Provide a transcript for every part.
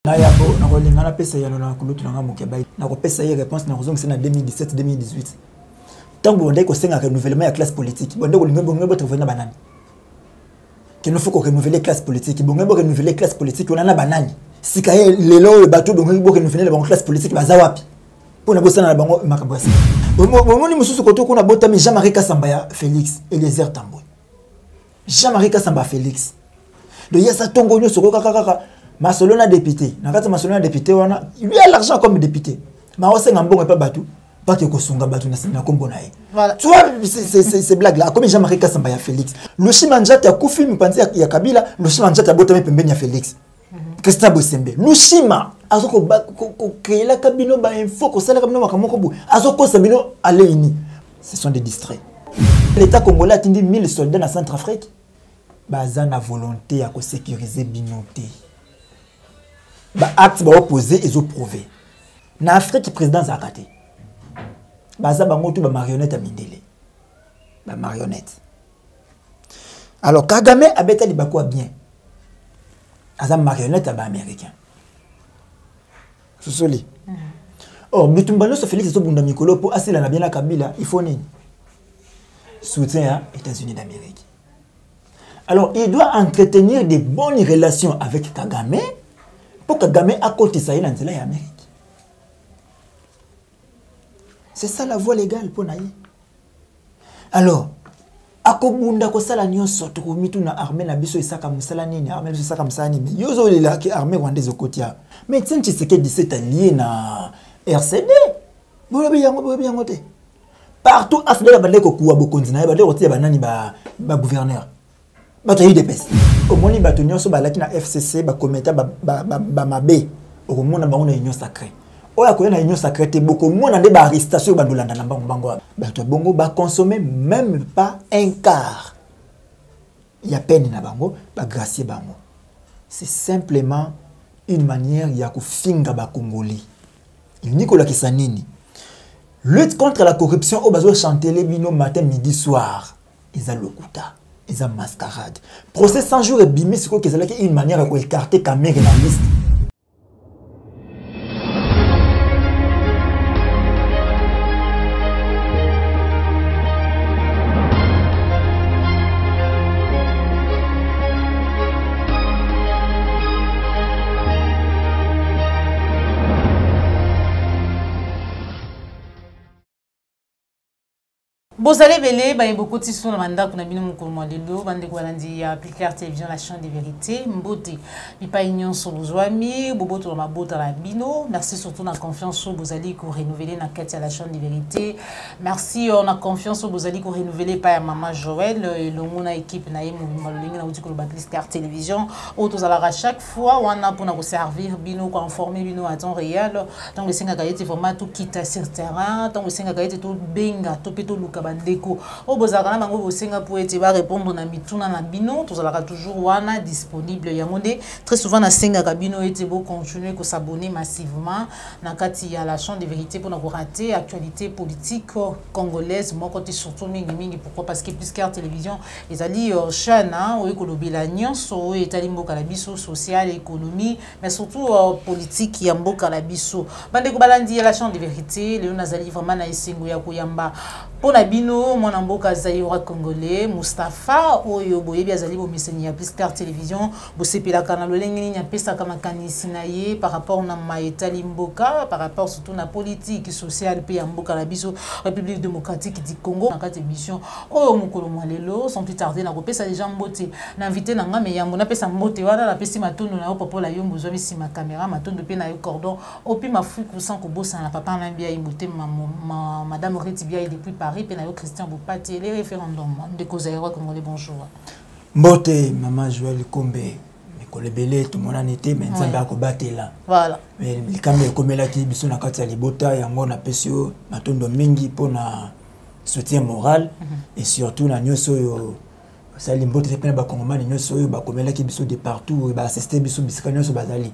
Na yabo na kolinga na pesa ya na kulutu na ngamuke bai na ko pesa ye réponse na kozonga na 2017 2018 tango bonde ko senga renouvellement ya classe politique bonde ko linga bongo botre vena banani qu'il nous faut ko renouveler classe politique bongo renouveler classe politique on a na banani sika ye lelo bato bongo renouveler la classe politique baza wapi pona bosana na bango makabwasi bongo ni mususu ko to ko na botami Jean-Marie Kasamba ya Félix Eliezer Tambo Jean-Marie Kasamba Félix de yasa tongo nyo soko kaka Masolona député, nakati Masolona député wana, il a l'argent comme député. Ma ose ngambongo pas batou, pas que kosunga batou na kombo na ye. Voilà. Tu vois c'est blague là, comme Jean-Marie Kasamba ya Félix. Le Chimanjat ya kufi mpanzi ya Kabila, le Chimanjat ya botame pembeni ya Félix. Christa Bosembe. Le Chima azoko ko créer la kabino ba info ko sala kabino makamoko bu. Azoko sabino aleini. Ce sont des distraits. L'État congolais a tindi 1000 soldats na Centrafrique. Baza na volonté à ko sécuriser binoté. Ba acte ba opposé et zo prouvé. Na Afrique président Zakate. Baza bango tout ba marionnette à Mindele. Ba marionnette. Alors Kagame abeta li bako bien. Aza marionnette à ba américain. Sosoli. Or Bitumbano so Félix so bunda mikolo pour asila na bien la Kabila, il faut nini? Soutien aux États-Unis d'Amérique. Alors il doit entretenir de bonnes relations avec Kagame. Pour que Kagame a côté ça, il a l'Amérique. C'est ça la voie légale pour naïe. Alors, akobunda ko sala nyonso to mitu na armée na biso isaka musala nini, armée biso isaka musala nini. Yozo lela ki armée rwandaise okotia. Mais tiens tu sais que 17 alliés na RCD. Boyebi yango te. Partout afdela bale ko kuwa bokonzi na bale rotia banani ba gouverneur. Bato yi depes. Omoni bato nyonso balaki na FCC ba kometa ba mabe. Okomona bango na union sacrée. Oya ko na union sacrée te boko mona nde ba arrestation ba dolanda na bango. Bato bongo ba consommer même pas un quart. Il y a peine na bango ba gracier bango. C'est simplement une manière ya ko finga ba Congolais. Il Nicolas Kisanini. Lutte contre la corruption au bazo chanter les bino matin midi soir. Ils a lokuta. Ils ont mascarade. Procès 100 jours et bimé, c'est quoi qu'ils ont une manière de écarter Kamere dans la liste. Bozale belé ba beaucoup ti sur le mandat qu'on a bino mukolmo lelo bande ko balandi ya Claire Télévision la chaîne des vérités mbote pipa union sur bozwami boboto ma bota la bino merci surtout na confiance sur bozali ko renouveler na kati la chaîne des vérités merci on a confiance sur bozali ko renouveler pa ya maman Joël le mona équipe na yemo malolingi na uti ko ba Claire Télévision auto à chaque fois wana pour na ko servir bino ko informer bino à temps réel donc le singa kayete vraiment tout quitte sur terrain donc le singa kayete tout benga to peto luka bandeko o bozaka na bango bosenga pour ete ba répondre na mituna na bino tozalaka toujours wana disponible yangonde très souvent na senga ka bino ete bo continuer ko s'abonner massivement na kati ya la chaîne de vérité pour na ko rater actualité politique congolaise moko te surtout mingi pourquoi parce que plus Claire Télévision ezali chaîne o ekolobela nyonso o etali mboka la biso social économie mais surtout politique ya mboka la biso bandeko balandi ya la chaîne de vérité le nazali vraiment na esengo ya koyamba pona bino mwana mboka zaïra congolais Mustapha oyo boyebi azali bo miseni ya Claire Télévision bo sepela kana lolenge ni pesa kama kanisi na ye par rapport na maetali mboka par rapport surtout na politique sociale pe ya mboka la biso République démocratique du Congo na kati émission oyo mukolo mwalelo sans plus tarder na kopesa déjà mbote na invité na ngame yambo na pesa mbote wana na pesi matondo na yo papa la yombo zo misi ma caméra matondo pe na yo cordon opi mafuku sans ko bossa na papa na bia imbote madame Reti bia depuis Paris pe na yo Christian Boupati les référendums de Kozaïra congolais bonjour Mbote maman Joël Kombe Mikole belé tout mon année mais nzamba ko batela voilà mais kamé komela ki biso na kati ya libota yango na pesio matondo mingi pona soutien moral et surtout na nyoso yo sali mbote pe na ba kongomani nyoso yo ba komela ki biso de partout ba assister biso bisika nyoso bazali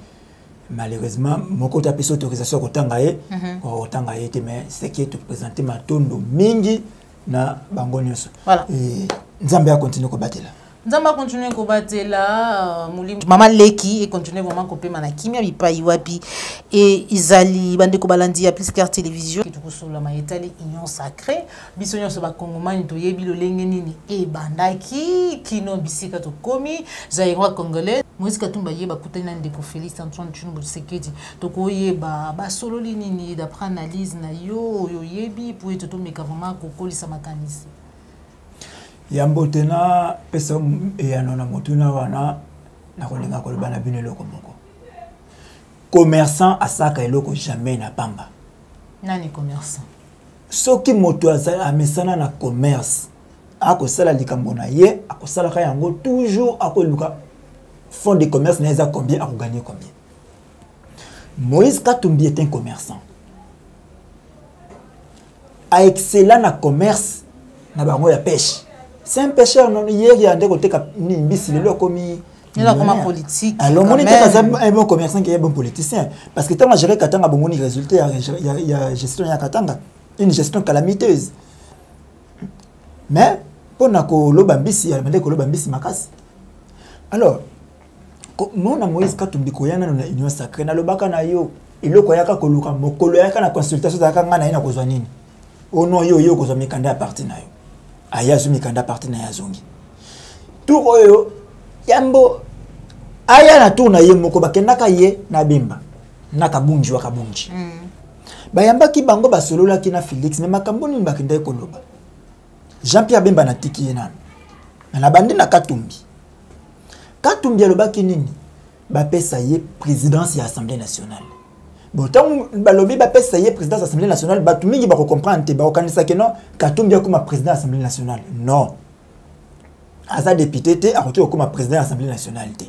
malheureusement moko ta peso autorisation ko tangaye ko tangaye te mais c'est qui te présenter matondo mingi na bango nyonso voilà et nzambe a continuer ko batela Nzamba continue ko batela Maman Leki et continue vraiment ko pema na kimia bipai wapi et izali bande ko balandi ya plus clair télévision ki tukusula maetali union sacrée bisonyo so ba kongomani to yebi lo lenge nini e bandaki kino bisika to komi zairwa congolais Moïse Katumba yeba kutana ndeko Félix Antoine Tshilombo Tshisekedi to ko yeba ba solo nini d'après analyse na yo yebi pour être to meka vraiment ko kolisa makanisi Yambotena pesa yanona motuna wana na kolinga koloba na bino eloko moko. Commerçant asaka eloko jamais na pamba. Nani commerçant? Soki moto azala amesana na commerce akosala likambo na ye akosala ka yango toujours akoluka fond de commerce na eza combien akogagner combien. Moïse Katumbi est un commerçant. A excellent na commerce na bango ya pêche. C'est un pêcheur non hier il y a des côtés ni mbisi le komi il a comme politique alors mon était un bon commerçant qui est un bon politicien parce que tant à gérer Katanga bon ni résultat il y a gestion ya Katanga une gestion calamiteuse mais pour na ko loba mbisi ya mende ko loba mbisi makasi alors non na Moïse Katumbi ko yana na union sacrée na lobaka na yo iloko yaka ko luka mokolo yaka na consultation za kanga na ina ko zwa nini ono yo ko zwa mikanda ya parti na yo aya zumi kanda parti na yazongi tout oyo yambo aya na tourna ye moko bakendaka ye na bimba na kabunji wa kabunji bayamba ki bango basolola ki na Félix mais makambo ni bakenda ekoloba Jean-Pierre Bemba na tiki yenana na bandi na Katumbi alobaki nini bapesa ye présidence ya Assemblée nationale bon tant balobi bapesa ye présidence de l'Assemblée nationale batu mingi ba comprendre te ba okanisa ke non Katumbi comme président de l'Assemblée nationale non asa député te akoki comme président de l'Assemblée nationale te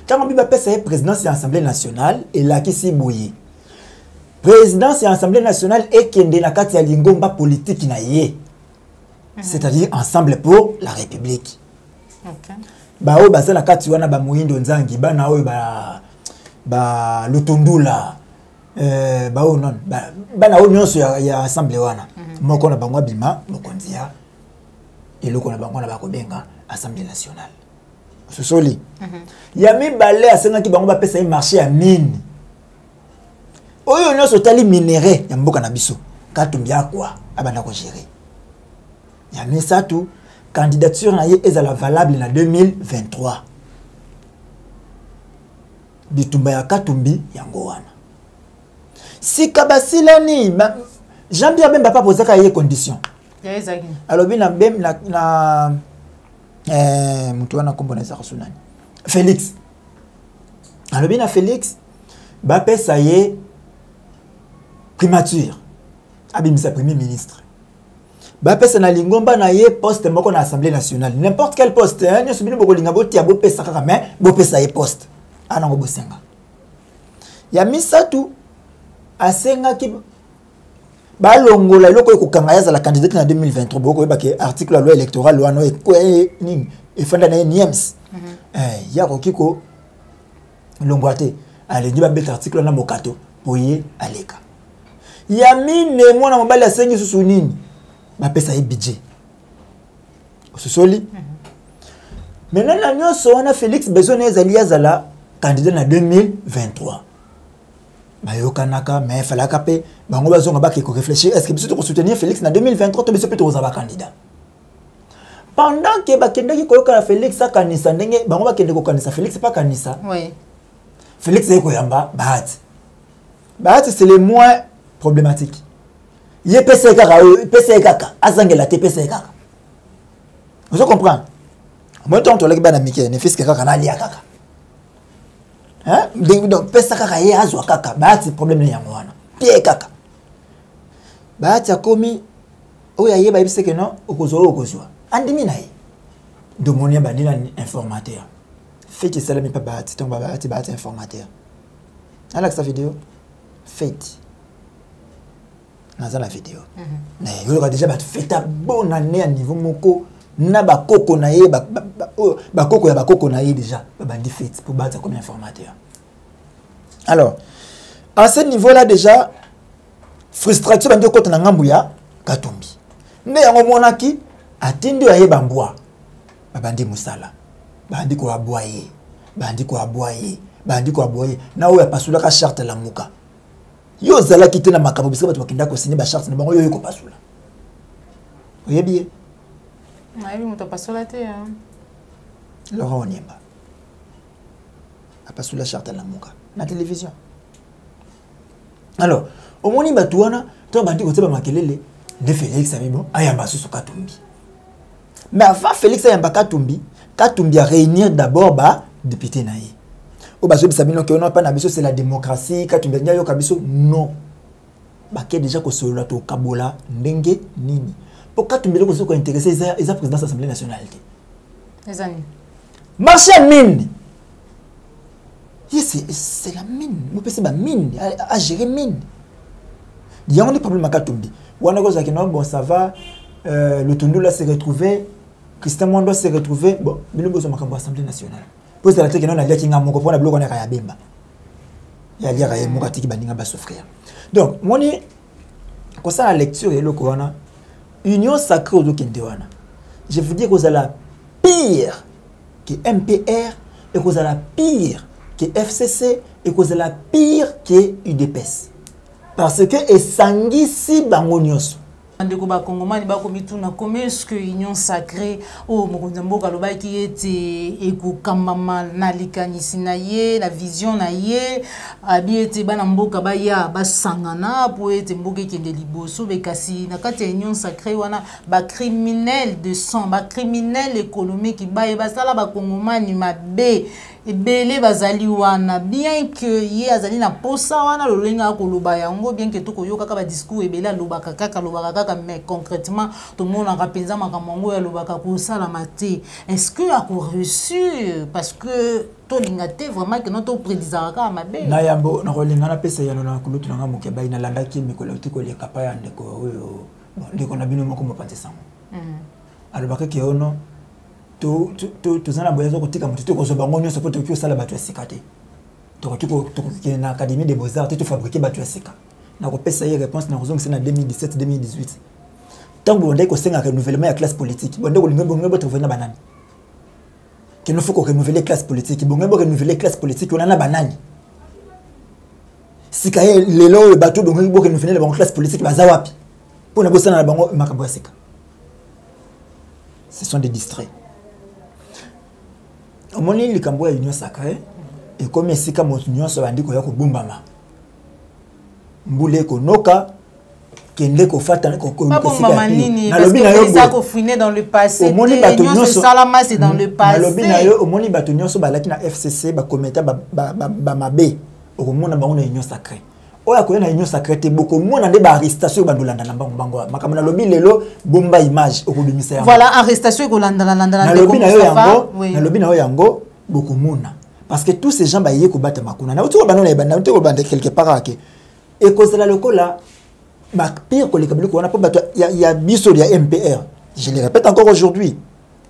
tant bi bapesa ye présidence de l'Assemblée nationale et la kisi boye présidence de l'Assemblée nationale et kende na kati ya lingomba politique na ye c'est-à-dire ensemble pour la République. OK ba o basa na kati wana ba moyindo nzangi ba na o ba lutundula ba o non ba na o nyonso ya assemblée wana moko na bango bima mokonzi ya eloko na bango na ba kobenga assemblée nationale sosoli ya mibale asenga ki bango ba pesa marché ya mine oyo nyonso tali minéré ya mboka na biso Katumbi akwa abanda ko gérer ya misatu candidature na ye ezala valable na 2023 bitumba ya Katumbi yango wana sika basilani Jean-Pierre Bemba pas posé ka ye condition alors bien na mutu wana kombo na za sunani Félix alors bien na Félix ba pesa ye primature abimisa premier ministre ba pesa na lingomba na ye poste moko na Assemblée nationale n'importe quel poste nyo subini boko linga boti ya bo pesa kaka mais bo pesa ye poste ana ngo bosenga ya misatu asenga ki balongola loko ekokanga ya la candidate na 2023 boko ba ke article la loi électorale wana nini efanda na NIEMS ya kokiko longwate ale ndiba bet article na mokato boye aleka ya mine mwana mobali asengi susu nini ba pesa ye budget ososoli maintenant la nyonso wana Félix besoin ezali azala candidat na 2023 bayokanaka mais falaka pe bango bazonga ba ko réfléchir est-ce que biso to soutenir Félix na 2023 to biso pe to za candidat pendant que bakendaki koyoka na Félix akanisa ndenge bango bakende ko kanisa Félix pas kanisa oui Félix eko yamba Bahati c'est le moins problématique ye pesa kaka azangela te pesa kaka vous comprenez moi tant to leki bana mike ne fiske kaka na lia kaka hein donc pesa kaka ye azwa kaka Bahati problème ne yango wana pie kaka Bahati akomi oya ye ba ibise ke non okozwa andimi na ye domonia bandina informateur fait ça la pas Bahati donc Bahati informateur ala sa vidéo fait dans la vidéo mais il y a déjà fait ta bonne année à niveau moko na ba koko na ye ba koko ya ba koko na ye déjà bandi fait pour battre comme informateur alors à ce niveau là déjà frustration bandi ko tana ngambu ya Katumbi ne yango monaki atindi ya yeba mbwa bandi musala bandi ko aboyer na oya pasula ka charte la muka yo zala kite na makambo bisika bato bakinda ko signer ba charte na bango yo ko pasula oyebi oui muto pasula te Laurent Onyemba a pasula charte la muka na télévision. Alors au moni batouana to bandi ko teba makelele de Félix Abibo ayamba susu Katumbi. Mais avant Félix ayamba Katumbi a réunir d'abord ba député naïe. Au bazo bisabino que on pas na biso c'est la démocratie Katumbi nyayo kabiso non. Ba ke déjà ko solo to kabola ndenge nini. Pour Katumbi ko soko intéressé les président de l'Assemblée nationale. Les amis. Marché mine. C'est la mine. Nous pensons ba mine à gérer mine. Il y a des problèmes à Katumbi. Wana ko zakino bon ça va le Tundula s'est retrouvé Christian Mondo s'est retrouvé bon bino bozo makambo Assemblée nationale. Pour ça la teke non na lia kinga moko pona bloko na kaya bemba. Ya lia kaya moko tiki bandinga ba souffrir. Donc moni ko ça la lecture et le corona union sacrée au Kindewana. Je vous dis que vous la pire que MPR et que vous la pire que FCC et que vous la pire que UDPS. Parce que esangisi bango nyonso. Ndeko ba Kongomani ba komituna comment est-ce que union sacrée o mokonza mboka loba ki ete ekokambama na likanisi na ye la vision na ye abi ete bana mboka ba ya basangana po ete mboka ekende liboso be kasi na kati ya union sacrée wana ba criminel de sang ba criminel économique ba sala ba Kongomani mabe ebele bazali wana bien que ye azali na posa wana lolenga koloba yango bien que tokoyoka ka ba discours ebele lobaka kaka mais concrètement tout le monde a rappelé makambo ya lobaka ko sala mate est-ce que a reçu parce que to lingate vraiment que notre prédisaka ka mabe na yambo na kolinga na pesa ya na kulutu na moko ba ina landa ki mikolo tiko le kapa ya ndeko oyo ndeko na bino moko mopante sango alobaka ke ono to zana boyazo kotika mutu ko zoba ngonyo so poto sala batu ya sikate to na académie des beaux-arts to fabriquer batu ya sika na ko pesa ye réponse na kozonga c'est na 2017 2018 tant que on senga renouvellement ya classe politique bonde ko lingo to vena banani qu'il nous faut ko renouveler classe politique bongo renouveler classe politique on a na banani sika ye lelo bato bongo renouveler la classe politique baza wapi pour na bosana na bango makambo ya sika. Ce sont des distraits. Omoni likambo ya union sacrée et comme sika mo union so bandi ko ya ko bombama mbule ko noka kende ko fata ko pas bombama nini parce que ça ko fouiner dans le passé union se salama c'est dans le passé nalobi na yo omoni bato nyonso balaki na FCC ba commettre ba mabe okomona bango na union sacrée oya ko na union sacrée te boko mona nde ba arrestation bandolanda na bango makambo na lobi lelo bomba image okobimisa yango voilà arrestation ko landa na lobi na yo yango na lobi na yo yango boko mona parce que tous ces gens ba yé ko battre makuna na oto banona na oto bande quelque part ke et cause la lokola ma pire que les kabili ko na po bato ya biso ya MPR je le répète encore aujourd'hui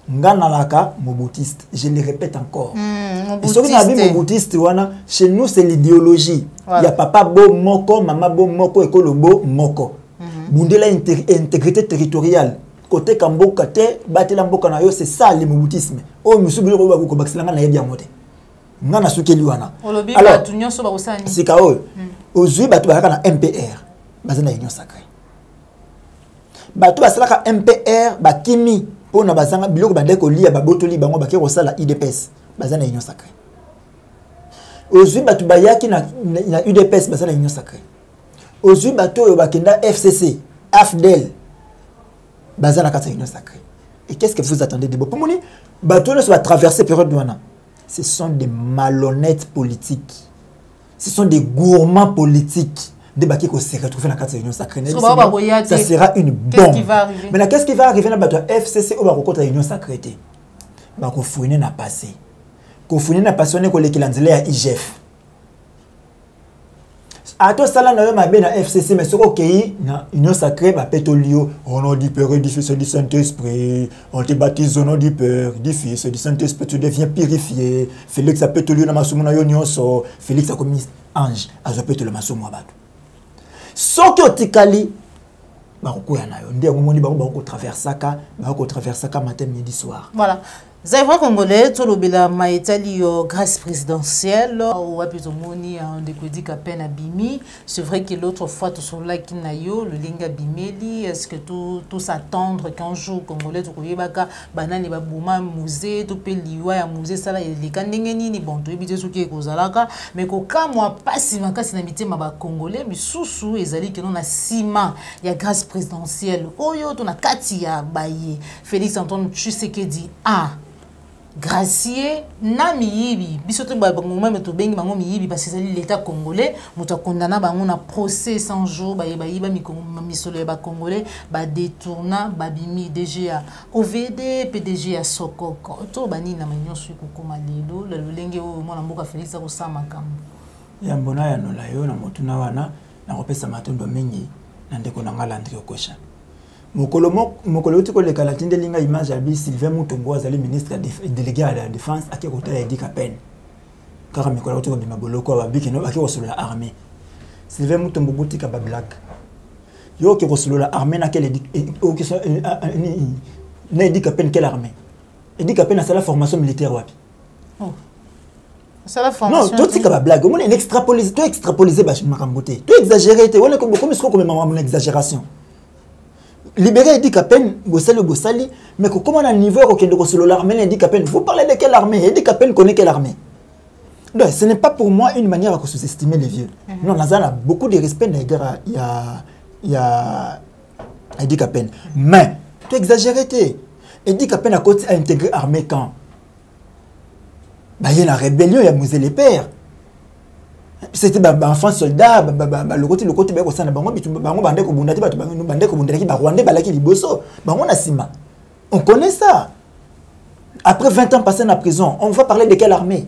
ngana laka mobutiste je le répète encore et ce que na bi mobutiste wana chez nous c'est l'idéologie il y a papa bo moko mama bo moko ekolo bo moko bundela intégrité territoriale côté kamboka te batela mboka na yo c'est ça le mobutisme o musubi ko ba ko bakisanga na yebi amote ngana sukeli wana alors tunyo so ba usani sikao ozui batu ba na MPR bazana union sacrée batu basalaka MPR bakimi pona bazanga biloko bandeko lia babotoli bango bakero kosala IDPS bazana union sacrée ozui batu bayaki na UDPS bazana union sacrée ozui batu oyo bakenda FCC AFDEL bazana kata union sacrée et qu'est-ce que vous attendez de bon pour moni batu ne va traverser période douana ce sont des malhonnêtes politiques ce sont des gourmands politiques débarquer qu'on se retrouve dans la carte de l'union sacrée. Ça sera une bombe. Qu'est-ce qui va arriver? Maintenant, qu'est-ce qui va arriver dans la FCC ou dans l'union sacrée? Bah, qu'on fouine n'a passé. Qu'on fouine n'a passé, on est collé qui l'a dit à IGF. À toi, ça là, on a ma bien à FCC, mais ce qu'on dans l'union sacrée, bah, pétolio, au nom du Père et du Fils et du Saint-Esprit, on te baptise au nom du Père, du Fils et du Saint-Esprit, tu deviens purifié. Félix a pétolio dans ma soumona yonioso, Félix a commis ange, a pétolio dans ma soumona. Soki otikali ba ko ya nayo ndia ngomoni ba ko traverser ka matin midi soir voilà Ça vrai congolais, tout le bela maïtali grâce présidentielle ou apitomoni en décodique à peine abimi. C'est vrai que l'autre fois tout sur là qui n'a yo le linga bimeli. Est-ce que tout s'attendre qu'un jour congolais tout koye baka banane ba bouma musée tout pe liwa ya musée ça là les kandengeni ni bon tout ebité ce qui est kozalaka mais ko ka moi pas si manka si namité ma ba congolais mais sous ezali que non na sima ya grâce présidentielle oyo to na kati ya baye Félix Antoine Tshisekedi ah Gracier na miyibi bisoto ba ngoma meto bengi bango miyibi parce que c'est l'état congolais muta condamna bango na procès 100 jours ba yiba misolo ba congolais ba détourna ba bimi DGA OVD PDG à Sokoko to bani na manyo su kokoma lelo le lolenge o mona mboka Félix ko sama kambo ya mbona ya nola yo na motuna wana na kopesa matondo mingi na ndeko na ngala André Okosha mokolo uti koleka la tindelinga image ya Sylvain Mutombo azali ministre délégué à la défense ake kota ya Edi Kapen kaka mikolo uti ko bima boloko ba bikeno ake kosolola armée Sylvain Mutombo botika ba blague yo ke kosolola armée na quelle na Edi Kapen quelle armée Edi Kapen a sa la formation militaire wapi oh ça la formation non toi tika ba blague on extrapoliser ba makambote toi exagérer te on est comme une exagération libérer Edi Kapen, Bossali, mais comment on a un niveau auquel de l'armée Edi Kapen, vous parlez de quelle armée? Edi Kapen connaît quelle armée? Donc, ce n'est pas pour moi une manière à sous-estimer les vieux. Non, Nazan a beaucoup de respect il y a Edi Kapen. Mais, tu exagères. Edi Kapen a intégré l'armée quand? Il y a la rébellion, il y a Mousé les pères. C'était enfant soldat le côté ba sana bango bitu bango bande ko bundati batu bango bande ko bundaki ba rwandais balaki liboso bango na sima on connaît ça après 20 ans passés en prison on va parler de quelle armée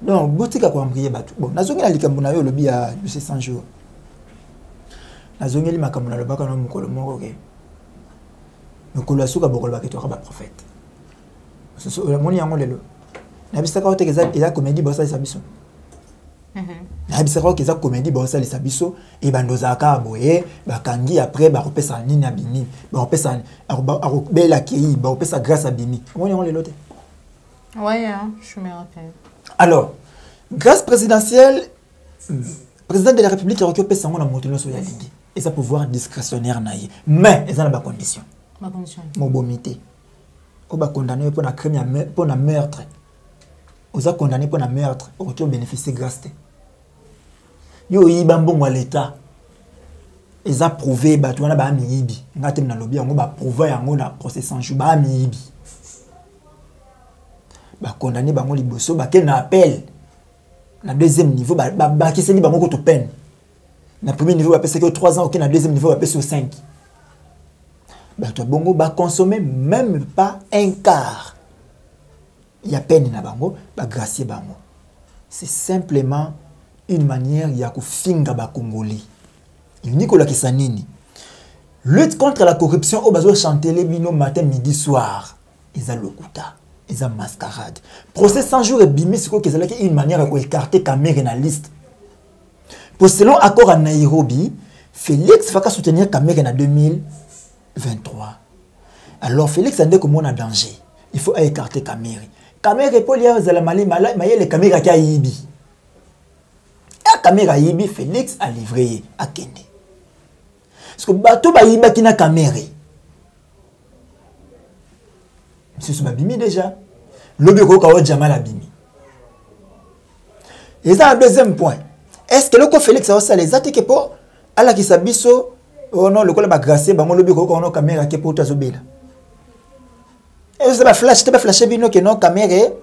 donc botika ko ambrier batu bon nazongi na likambo na yo lobi ya 100 jours nazongi li makambo na lobaka na mukolo moko ke mukolo asuka bokolo baketwa ba prophète so moni yango lelo na bisaka otekeza ila comédie bossa sabiso na bisaka okeza comédie bossa sabiso e bandoza ka boye bakangi après ba repesa nini na bini ba repesa bela ki ba repesa grâce à bini moni yango lelo te ouais je me rappelle alors grâce présidentielle président de la République a occupé sango na motono so ya lingi et ça pouvoir discrétionnaire naïe mais ils ont ba condition mobomité o ba condamné pour na crime pour na meurtre oza condamné pour na meurtre au retour bénéficier grâce te yo yiba mbongo à l'état ils ont prouvé ba tu wana ba miyibi ngate na lobby yango ba prouver yango na procès sans jour ba miyibi ba condamné bango liboso ba ken na appel na deuxième niveau ba kiseli bango ko to peine na premier niveau ba pese que 3 ans OK na deuxième niveau ba pese 5 ba to bongo ba consommer même pas un quart il y a peine na bango ba gracier bango c'est simplement une manière ya ko finga ba congolais Nicolas Kisanini lutte contre la corruption au bazo chanter les bino matin midi soir ils ont lokuta ils ont mascarade procès 100 jours et bimi c'est quoi qu'ils ont une manière à écarter Kamerhe na liste pour selon accord à Nairobi Félix Faka soutenir Kamerhe en 2023 alors Félix a dit que mon a danger il faut écarter Kamerhe pour lier aux alamali maye les Kamerhe qui a yibi Kamerhe yibi Félix a livré à Kende parce que bato ba yiba kina Kamerhe monsieur Subabimi déjà lobi ko ka Jamal Abimi et ça le deuxième point est-ce que le ko Félix a ça les attaques pour ala ki sabiso oh non le ko ba grâce ba lobi ko no Kamerhe ke pour tazobela et ça ba flash te ba flasher bino que non Kamerhe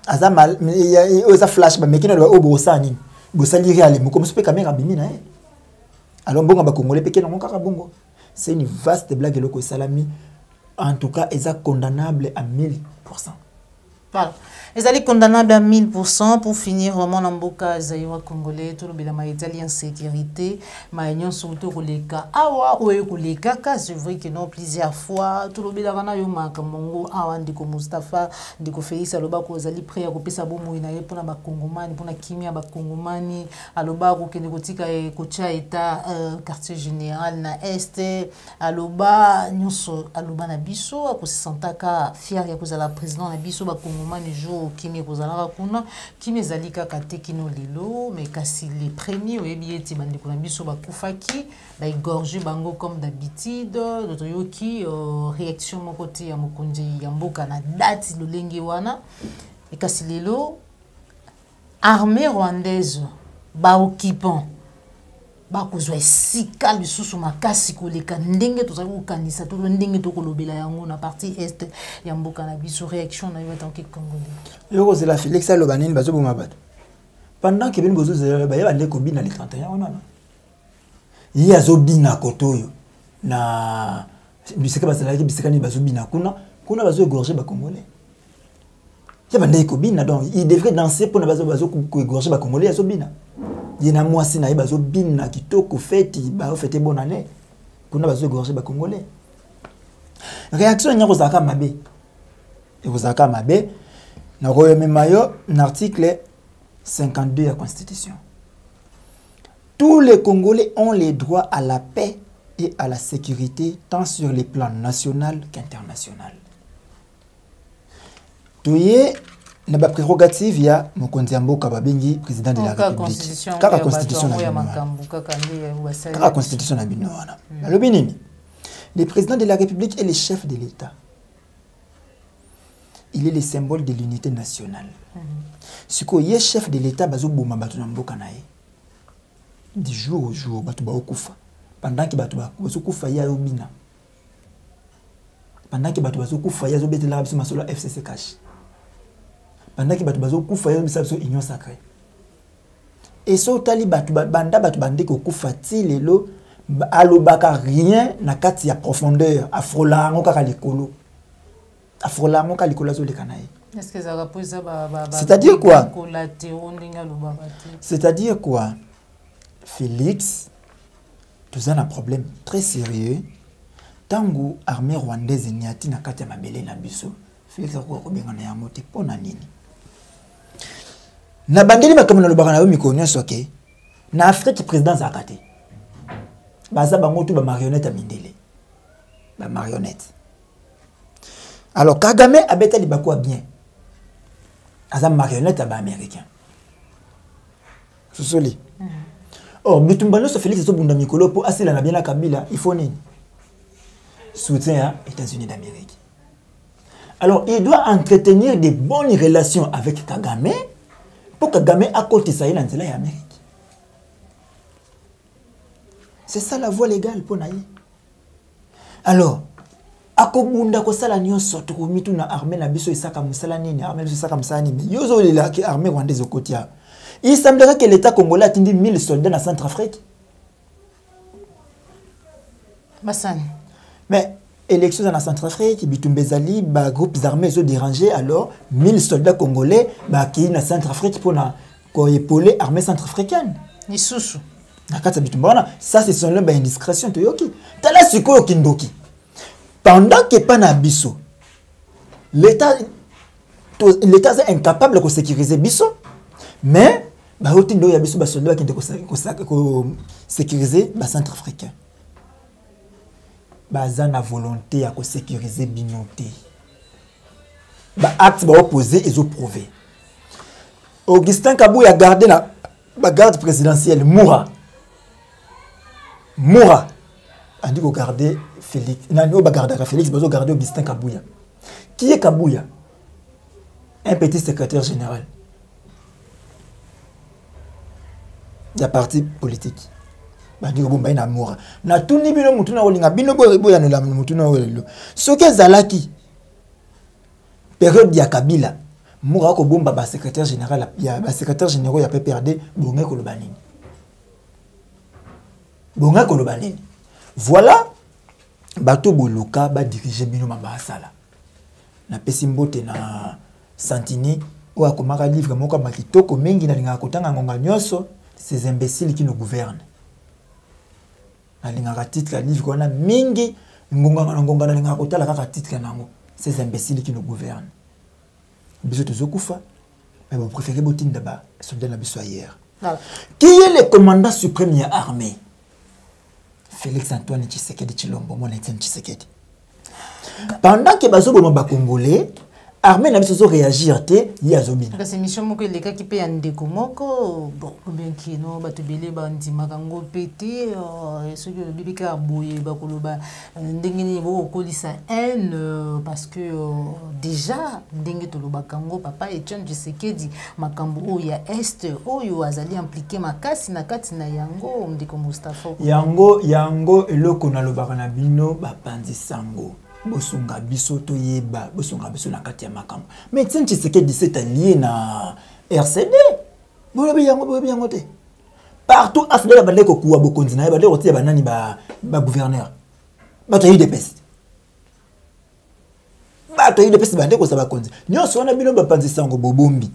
aza mal ça flash ba mekino ba obosani bosali réel mo comme super Kamerhe Abimi na alors bongo ba congolais peke non kaka bongo c'est une vaste blague loko salami en tout cas est condamnable à 1000%. Voilà. Les alliés condamnables à 1000% pour finir vraiment dans Mboka Zaïwa Congolais, tout le bien en sécurité, mais surtout pour les cas. Awa ou pour les cas, c'est vrai que non plusieurs fois, tout le bien dans Yoma Kamongo, Awa Ndiko Mustafa, Ndiko Félix Aloba ko zali prêt à couper sa bombe inaye pour na bakongomani, pour na kimia bakongomani, Aloba ko kenekotika e kocha eta quartier général na Est, Aloba nyonso Aloba na biso ko se sentaka fier ya kozala président na biso bakongomani jour kimi kozalaka kuna kimi zalika kate kino lelo mais kasi les premiers oyebieti bandeko na biso bakufaki ba égorger bango comme d'habitude d'autres yoki réaction moko te ya mokonzi ya mboka na date lolenge wana et kasi lelo armée rwandaise ba occupant bakozwa esika lisusu makasi koleka ndenge tozali kokanisa to ndenge tokolobela yango na partie est ya mboka na biso réaction na yo tant que congolais yo c'est la Félix Alobanine bazo boma bato pendant que ben bozo zela ba yeba ndeko bina le 31 on a yi azobina kotoyo na biseka basala ki biseka ni bazo bina kuna bazo égorger ba congolais yeba ndeko bina donc il devrait danser pour na bazo égorger ba congolais azobina yena mwasi na bazo bina kitoko feti ba fete bonne année kuna bazo égorger ba congolais réaction nyako zaka mabe et vous aka mabe na royaume mayo l'article 52 de la constitution tous les Congolais ont les droits à la paix et à la sécurité tant sur les plans national qu'international toye na ba prérogative ya mokonzi mboka babengi président de la république kaka constitution na makambu kaka constitution na bino wana alobi nini le président de la république est le chef de l'état il est le symbole de l'unité nationale siko ye chef de l'état bazo boma batu na mboka na ye du jour au jour batu ba okufa pendant que batu ba bazo kufa ya obina pendant que batu bazo kufa ya zo betela biso masolo FCC cash pendant que batu bazo kufa ya biso union sacrée et so tali batu banda batu bande ko kufa ti lelo alobaka rien na kati ya profondeur afrolango kaka likolo afrolango kaka likolo zo lekanaye. Est-ce que ça rappose ça c'est-à-dire quoi? C'est-à-dire quoi? Félix tout ça un problème très sérieux tango armée rwandaise niati na kati ya mabele na biso Félix akoka kobengana yango te pona nini na bandeli makambo na lobaka na yo mikonyo soke na Afrique président zakate baza bango tu ba marionnette à mindele ba marionnette alors Kagame abeta libako bien aza marionnette à ba américain sosoli or bitumbano so Félix so bunda mikolo po asila na bien la Kabila il faut nini soutien aux États-Unis d'Amérique. Alors, il doit entretenir de bonnes relations avec Kagame pour que Kagame à côté ça y est Amérique. C'est ça la voie légale pour naïe. Alors, akobunda ko sala nyonso to mitu na armée na biso isaka musala nini armée biso isaka musala nini yozo la armée rwandaise okotia. Il semblerait que l'État congolais a tindi 1000 soldats dans Centrafrique. Massane. Mais élections dans la Centrafrique, Bitumbezali, groupes armés ont dérangé, alors 1000 soldats congolais qui sont dans Centrafrique pour épauler l'armée centrafricaine. Nisusu. Ça, c'est son indiscrétion. Tala siko kindoki. Pendant que Panabiso, l'État est incapable de sécuriser Bisso, mais il y a des soldats qui ont sécurisé les Centrafricains. Baza na volonté à sécuriser binoté. Ba acte ba opposé et prouvé. Augustin Kabou a gardé la garde présidentielle Moura. A dit qu'on garder Félix. Non, ba garder Félix, ba garder Augustin Kabouya. Qui est Kabouya? Un petit secrétaire général. De la parti politique. Bandi ko na mura na tuni bino mutuna olinga bino boya no la mutuna olelo soke zalaki période ya Kabila mura ko bomba ba secrétaire général ya ba secrétaire général ya PPRD bonga ko lobanini voilà bato boluka ba diriger bino mamba sala na pesi mbote na Santini ou à komaka livre moko makitoko mingi na linga kotanga ngonga nyoso ces imbéciles qui nous gouvernent. Na linga titre ya livre wana mingi ngonga na linga kotala kaka titre nango ces imbéciles qui nous gouvernent. Biso tozokufa mais vous préférez botinda ba soldat na biso hier. Qui est le commandant suprême de l'armée? Félix Antoine Tshisekedi Tshilombo, mon Etienne Tshisekedi. Pendant que bazo bomba congolais, armée n'a pas réagir té yazobi. Parce que mission moko les gars qui paye ndeko moko bon bien qui non ba te belé ba ndima kango pété ce que le bébé ka boye ba koloba ndengeni bo kolisa haine parce que déjà ndenge to loba kango papa Etienne Tshisekedi makambo o ya est oyo azali impliqué makasi na kati na yango ndeko Mustafa yango eloko na lobaka na bino ba panzi sango. Bosunga biso to yeba bosunga biso na kati ya makambo mais Etienne Tshisekedi c'est allié na RCD bolobi yango te partout afdela bande ko kuwa bokonzi na bande rotia banani ba gouverneur bato yi depes bande ko sa bakonzi nyonso wana bino bapanzi sango bobombi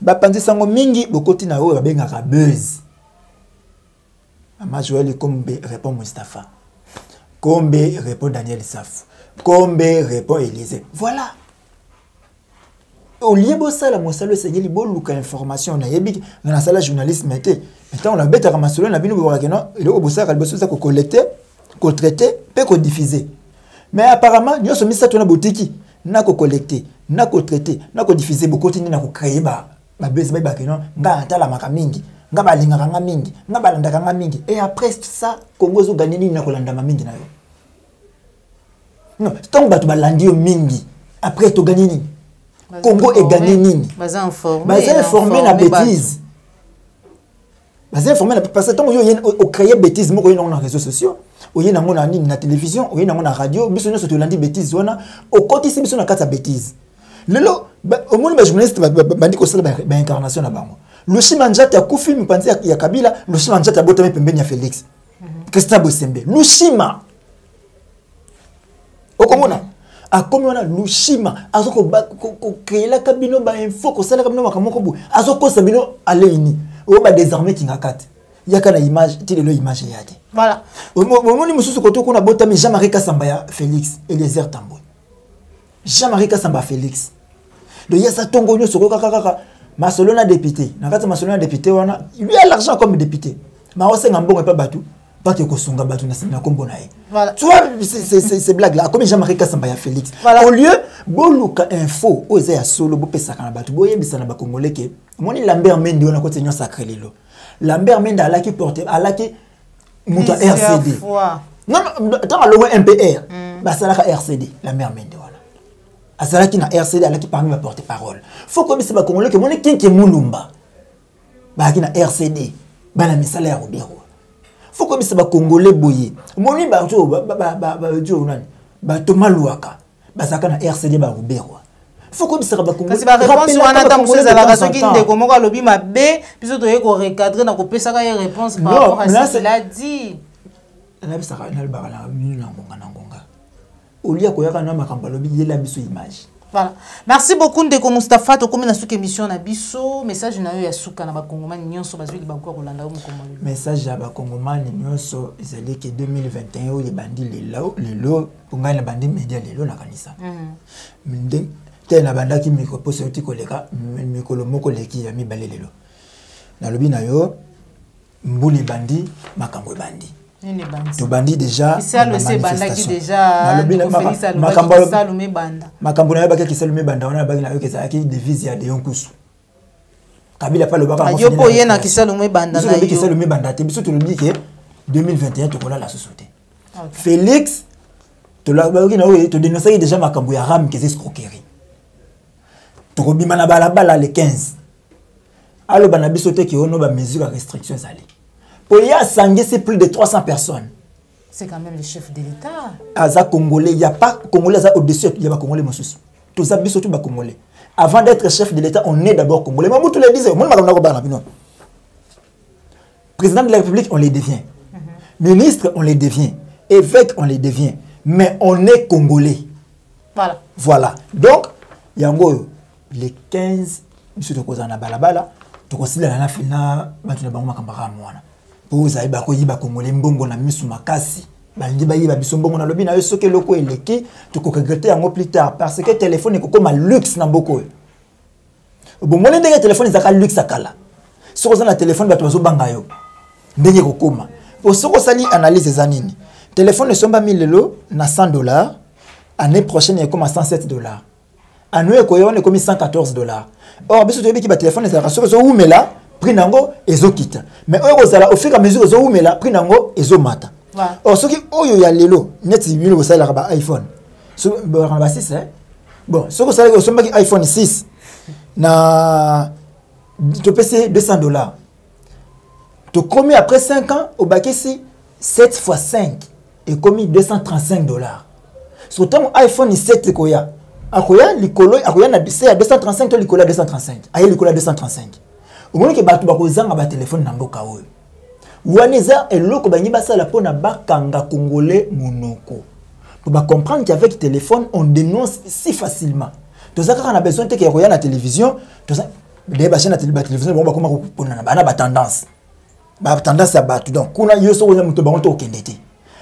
bapanzi sango mingi bokoti na oyo babengaka buzz ama Joël Kombe répond Mustafa Kombe répond Daniel Safou Kombe répond Élysée. Voilà. Au lieu de ça, la monsalo c'est qu'il y a information. On a yebi, on a ça la journaliste mettait. Maintenant on a bête à ramasser, on a bien voir que non, il y a au bout ça, il y a qu'on collecter, qu'on traiter, puis qu'on diffuser. Mais apparemment, nous sommes mis ça dans la boutique, n'a qu'on collecter, n'a qu'on traiter, n'a qu'on diffuser, beaucoup continuer n'a qu'on créer ba base ba que non, nga antala makamingi, nga ba linga kanga mingi, nga ba landa kanga mingi. Et après ça, Congo zo gagner ni n'a qu'on landa mingi na yo. Non, tant que tu vas lander au mingi, après tu gagnes nini? Congo est gagné nini? Baza informé la bêtise. Baza informé la parce que tant que tu créer bêtise, moi on a réseaux sociaux, on a mon anime na télévision, on a mon radio, biso nous tu landes bêtise wana, au côté c'est biso na kata bêtise. Lelo, au moins les journalistes bandi ko sala ba incarnation na bango. Le Chimanjata ya kufi mpanzi ya Kabila, le Chimanjata botame pembeni ya Félix. Christian Bosembe, Lushima. Okomona akomona Lushima azoko créer la cabine ba info ko sala kabino makamoko bu azoko sabino aleini o ba désormais tingakate yaka na image tile lo image yake voilà omoni mususu koto kuna botami Jean-Marie Kasamba ya Félix Eliezer Tambo Jean-Marie Kasamba Félix le yasa tongo nyo soko kaka Masolona député na kata Masolona député wana lui a l'argent comme député ma osenga mbongo pa batu pas que Kosunga Batu na kombo na ye. Voilà. Tu vois ces blagues là comme Jean-Marie Kasamba ya Félix. Voilà. Au lieu boluka info oza ya solo bo pesaka na batu boye bisana ba congolais ke moni Lambert Mende on a continué sacré lelo. Lambert Mende alaki porter alaki muta RCD. Non tant le MPR ba salaka RCD Lambert Mende voilà. Asalaki na RCD alaki parmi ma porte-parole. Faut que bise ba congolais ke moni kinke mulumba. Ba ki na RCD ba na misala ya Robero. Faut que ça va congolais boyer moni ba jo nani ba tomaluaka ba saka na RCD ba Robero faut que ça va congolais parce que réponse wana ta moseza la raso ki ndeko moko alobi mabe biso to yeko recadrer na ko pesa ka réponse par rapport à ce qu'il a dit na bisa na ba la ngonga au lieu ko yaka na makambo alobi yela biso image. Voilà. Merci beaucoup Ndeko Mustafa to komi na suka émission na biso message na yo ya suka na ba kongomani nyonso bazwi ba ko landa mukomoli message ya ba kongomani nyonso ezali ke 2021 les bandits lelo ponga na bandi media lelo na kanisa minde te na bandaki miko poso ti koleka mikolo moko leki ya mibale lelo na lobi na yo mbuli bandi makambo bandi to bandi déjà Kisalo se banda ki déjà makambo na yabaki Kisalo banda wana baki na yo kesa ki devise ya Deon Kusu Kabila pa le baka yo po yena Kisalo banda na yo Kisalo banda te biso to lobi ke 2021 to kola la société Félix to la baki na yo to dénoncer déjà makambo ya ram kese escroquerie to ko bima na bala le 15 alo bana biso te ki ono ba mesure restriction sali. Il y a sangé, c'est plus de 300 personnes. C'est quand même le chef de l'État. Aza Congolais, il n'y a pas Congolais au-dessus, il y a pas Congolais Moussous. Tout ça, surtout pas Congolais. Avant d'être chef de l'État, on est d'abord Congolais. Moi, tous les disais, moi, président de la République, on les devient. Ministre, on les devient. Évêque, on les devient. Mais on est Congolais. Voilà. Voilà. Donc, Yango, les 15 biso tokoza na balabala tokosila na fina bantu na bango makambaka mwana po za iba ko yiba kongole mbongo na misu makasi balingi ba yiba biso mbongo na lobi na yo soki loko eleki tokoregrete yango plus tard parce que téléphone ekokoma luxe na mboko bon mole ndenge téléphone ezaka luxe akala soko za na téléphone bato bazo banga yo ndenge kokoma po soko sali analyse za nini téléphone esomba 1000 lelo na $100 année prochaine ekoma $107 année ekoyone ekomi $114 or biso toyebi ki ba téléphone ezalaka soko zo umela prix nango ezokita mais oyo kozala au fur et à mesure zo umela prix nango ezomata or soki oyo ya lelo neti bino bosalaka ba iPhone so ba 6 hein bon soko sala osomba ki iPhone 6 na tu payes $200 tu commis après 5 ans au bac ici 7 fois 5 et commis $235 sur ton iPhone 7 koya akoya likolo akoya na c'est à 235 to likolo 235 aye likolo 235 au moins que batu bakozanga ba téléphone na mboka oyo waneza eloko banyi basala pona bakanga congolais monoko pour ba comprendre qu'avec téléphone on dénonce si facilement to ça quand on a besoin de que na télévision to ça des chaînes na télévision bon ba koma pona na bana ba tendance à battre donc kuna yoso wonya muto bango to kendete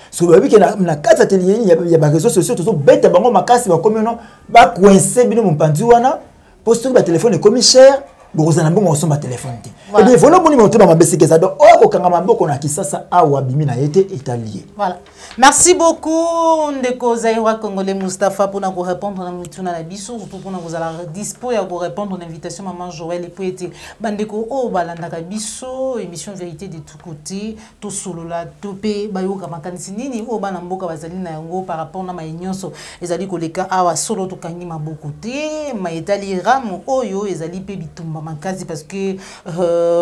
so ba biki na kata télé ya ba réseaux sociaux to so beta bango makasi ba communo ba coincer bino mpanzi wana poste ba téléphone comme cher bokozana mbongo osomba téléphone te et bien voilà boni moto ba mabesike ça donc oyo kokanga maboko na kisasa awa bimi na yete étalé voilà merci beaucoup ndeko Zaïwa Congolais Moustapha pour nous répondre na mutuna na biso surtout pour nous ala dispo ya ko répondre à l'invitation maman Joël et poété bandeko o balanda ka biso émission vérité de tous côtés to solola topé bayoka makanisi nini o bana mboka bazali na yango par rapport na mayenyoso ezali koleka awa solo to kangi maboko te ma etali ram oyo ezali pe bitumba makasi parce que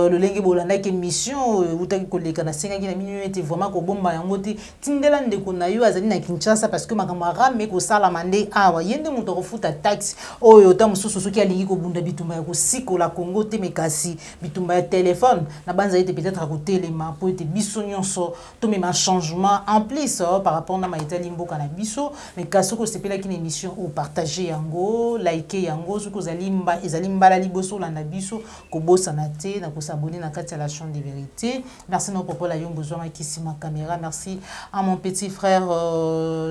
le lenge bolanda ke mission utaki koleka na senga ki na minute vraiment ko bomba yango te tindela ndeko na yo azali na Kinshasa parce que makamara me ko sala mande awa yende muto kofuta taxi oyo ta mususu soki alingi ko bunda bitumba ya ko siko la Congo te mekasi bitumba ya téléphone na banza ete peut-être à côté les ma po ete biso nyonso to me ma changement en plus par rapport na maitali mboka na biso mais kaso ko sepela ki na émission au partager yango liker yango soki ozalimba ezali mbala liboso la na biso ko bossa na te na ko s'abonner na kati ya la chaîne de vérité merci no popo la yombo zoma kisima caméra merci à mon petit frère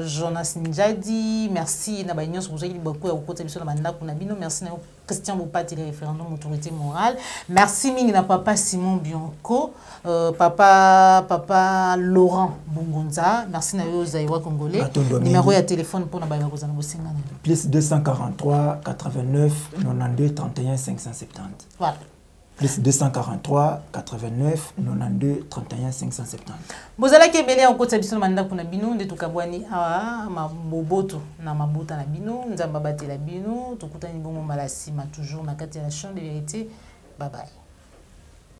Jonas Njadi merci na ba nyonso bozaki beaucoup ya kokota biso na bandako na bino merci na Christian Bopati le référendum autorité morale merci mingi na papa Simon Bianco papa Laurent Bungonza merci na yo Zaïwa Congolais numéro ya téléphone pour na ba kozana bosinga na plus 243 89 92 31 570 voilà plus 243 89 92 31 570 bozala ke belé en kota biso manda kuna bino nde tukabwani awa maboboto na mabuta na bino nzamba batela bino tukutani bongo malasi ma toujours na kati ya la chaîne de vérité bye bye.